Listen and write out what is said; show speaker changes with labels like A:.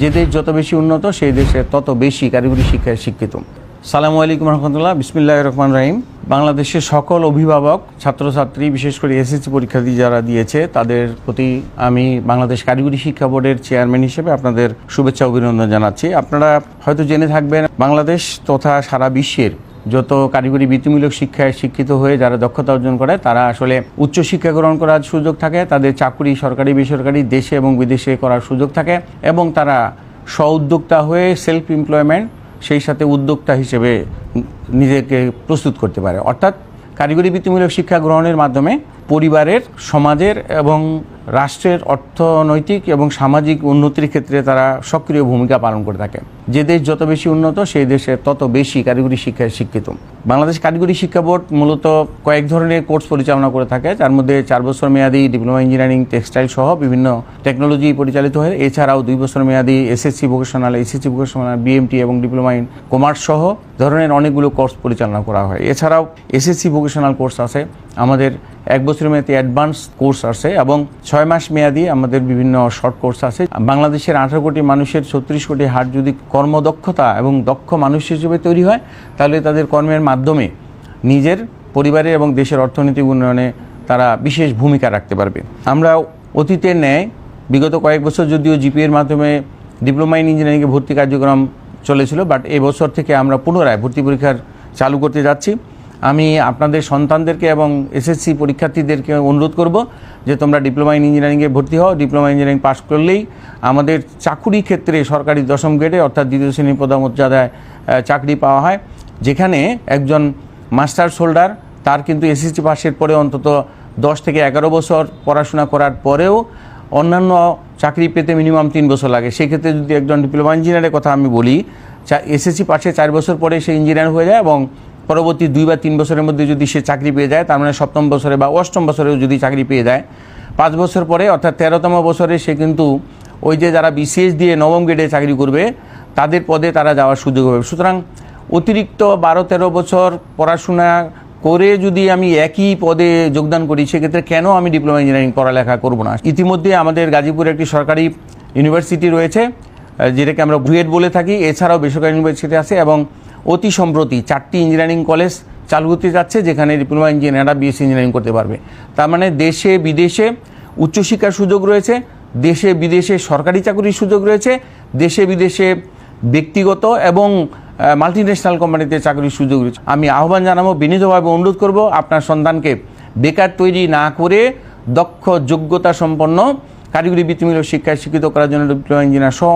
A: যে দেশ যত বেশি উন্নত সেই দেশে তত বেশি কারিগরি শিক্ষায় শিক্ষিত। সালামু আলাইকুম রহমতুল্লাহ, বিসমিল্লাহির রহমানির রহিম। বাংলাদেশের সকল অভিভাবক, ছাত্রছাত্রী, বিশেষ করে এসএসসি পরীক্ষার্থী যারা দিয়েছে তাদের প্রতি আমি বাংলাদেশ কারিগরি শিক্ষা বোর্ডের চেয়ারম্যান হিসেবে আপনাদের শুভেচ্ছা অভিনন্দন জানাচ্ছি। আপনারা হয়তো জেনে থাকবেন, বাংলাদেশ তথা সারা বিশ্বের যত কারিগরি বৃত্তিমূলক শিক্ষায় শিক্ষিত হয়ে যারা দক্ষতা অর্জন করে তারা আসলে উচ্চশিক্ষা গ্রহণ করার সুযোগ থাকে, তাদের চাকরি সরকারি বেসরকারি দেশে এবং বিদেশে করার সুযোগ থাকে এবং তারা স্ব-উদ্যোক্তা হয়ে সেলফ এমপ্লয়মেন্ট সেই সাথে উদ্যোক্তা হিসেবে নিজেকে প্রস্তুত করতে পারে। অর্থাৎ কারিগরি বৃত্তিমূলক শিক্ষা গ্রহণের মাধ্যমে পরিবারের, সমাজের এবং রাষ্ট্রের অর্থনৈতিক এবং সামাজিক উন্নতির ক্ষেত্রে তারা সক্রিয় ভূমিকা পালন করে থাকে। যে দেশ যত বেশি উন্নত সেই দেশে তত বেশি কারিগরি শিক্ষায় শিক্ষিত। বাংলাদেশ কারিগরি শিক্ষা বোর্ড মূলত কয়েক ধরনের কোর্স পরিচালনা করে থাকে, যার মধ্যে 4 বছর মেয়াদী ডিপ্লোমা ইঞ্জিনিয়ারিং টেক্সটাইল সহ বিভিন্ন টেকনোলজি পরিচালিত হয়। এছাড়াও 2 বছর মেয়াদী এসএসসি ভোকেশনাল, বিএমটি এবং ডিপ্লোমা ইন কমার্স সহ ধরনের অনেকগুলো কোর্স পরিচালনা করা হয়। এছাড়াও এসএসসি ভোকেশনাল কোর্স আছে, আমাদের 1 বছর মেয়াদী অ্যাডভান্স কোর্স আছে এবং 6 মাস মেয়াদী আমাদের বিভিন্ন শর্ট কোর্স আছে। বাংলাদেশের 18 কোটি মানুষের 36 কোটি হাত যদি কর্মদক্ষতা এবং দক্ষ মানুষ হিসেবে তৈরি হয়, তাহলে তাদের কর্মের মাধ্যমে নিজের পরিবারের এবং দেশের অর্থনৈতিক উন্নয়নে তারা বিশেষ ভূমিকা রাখতে পারবে। আমরা অতীতের ন্যায় বিগত কয়েক বছর যদিও জিপিএর মাধ্যমে ডিপ্লোমা ইন ইঞ্জিনিয়ারিংয়ে ভর্তি কার্যক্রম চলেছিল, বাট এবছর থেকে আমরা পুনরায় ভর্তি পরীক্ষার চালু করতে যাচ্ছি। আমি আপনাদের সন্তানদেরকে এবং এসএসসি পরীক্ষার্থীদেরকে অনুরোধ করব যে তোমরা ডিপ্লোমা ইন ইঞ্জিনিয়ারিংয়ে ভর্তি হও। ডিপ্লোমা ইঞ্জিনিয়ারিং পাস করলেই আমাদের চাকুরি ক্ষেত্রে সরকারি 10ম গ্রেডে অর্থাৎ 2য় শ্রেণীর পদমর্যাদায় চাকরি পাওয়া হয়, যেখানে একজন মাস্টার্স হোল্ডার তার কিন্তু এসএসসি পাসের পরে অন্তত 10 থেকে 11 বছর পড়াশোনা করার পরেও অন্যান্য চাকরি পেতে মিনিমাম 3 বছর লাগে। সেক্ষেত্রে যদি একজন ডিপ্লোমা ইঞ্জিনিয়ারের কথা আমি বলি, এসএসসি পাসে 4 বছর পরে সে ইঞ্জিনিয়ার হয়ে যায় এবং পরবর্তী 2 বা 3 বছরের মধ্যে যদি সে চাকরি পেয়ে যায়, তার মানে 7ম বছরে বা 8ম বছরেও যদি চাকরি পেয়ে যায়, 5 বছর পরে অর্থাৎ 13তম বছরে সে কিন্তু ওই যে যারা বিসিএস দিয়ে 9ম গ্রেডে চাকরি করবে তাদের পদে তারা যাওয়ার সুযোগ হবে। সুতরাং অতিরিক্ত 12-13 বছর পড়াশোনা করে যদি আমি একই পদে যোগদান করি, সেক্ষেত্রে কেন আমি ডিপ্লোমা ইঞ্জিনিয়ারিং পড়ালেখা করব না? ইতিমধ্যে আমাদের গাজীপুরে একটি সরকারি ইউনিভার্সিটি রয়েছে, যেটাকে আমরা বুয়েট বলে থাকি। এছাড়াও বেসরকারি ইউনিভার্সিটি আছে এবং অতি সম্প্রতি 4টি ইঞ্জিনিয়ারিং কলেজ চালু হতে যাচ্ছে, যেখানে ডিপ্লোমা ইঞ্জিনিয়াররা বিএসসি ইঞ্জিনিয়ারিং করতে পারবে। তার মানে দেশে বিদেশে উচ্চশিক্ষার সুযোগ রয়েছে, দেশে বিদেশে সরকারি চাকরির সুযোগ রয়েছে, দেশে বিদেশে ব্যক্তিগত এবং মাল্টিন্যাশনাল কোম্পানিতে চাকরির সুযোগ রয়েছে। আমি আহ্বান জানাবো, বিনীতভাবে অনুরোধ করব, আপনার সন্তানকে বেকার তৈরি না করে দক্ষ যোগ্যতা সম্পন্ন কারিগরি বৃত্তিমূলক শিক্ষায় শিক্ষিত করার জন্য ডিপ্লোমা ইঞ্জিনিয়ার সহ